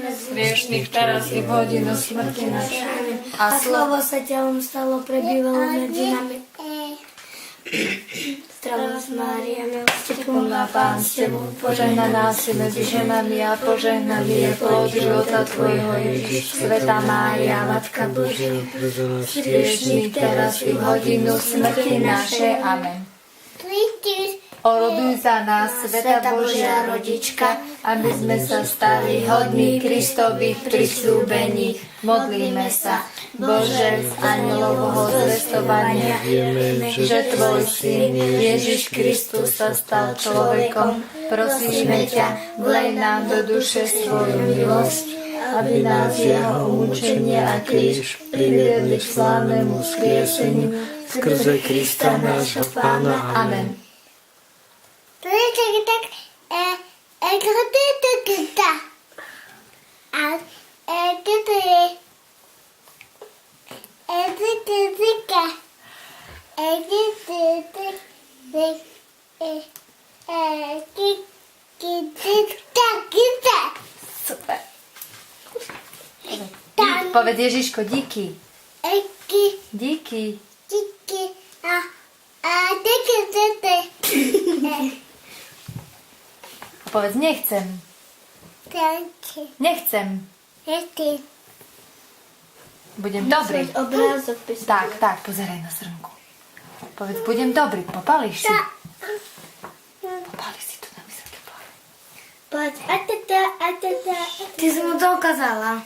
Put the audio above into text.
hriešných teraz i v hodinu smrti našej. A slovo sa telom stalo, prebývalo medzi nami. Zdravá Mária, milosti Plná Pán s Tebou, požehnaná si medzi ženami a požehnaný je plod života Tvojho Ježiš. Svätá Mária, Matka Božia, hriešných teraz i v hodinu smrti našej. Amen. Oroduj za nás, Svätá Božia Rodička, aby sme sa stali hodní Kristových prisľúbení. Modlíme sa. Bože, z anjelovho zvestovania vieme, že Tvoj Syn Ježiš Kristus sa stal človekom. Prosíme ťa, vlej nám do duše svoju milosť, aby nás jeho umúčenie a kríž priviedli k slávnemu skrieseniu skrze Krista nášho Pána. Amen. Super. Povedz Ježiško, díky. Díky. A povedz nechcem. Nechcem. Budem dobrý. Obrázok písal. Tak, pozeraj na srnku. Povedz, budem dobrý. Popálíš si? Popálíš si tu na vysvetlé. Poď, Ty si mu to ukázala.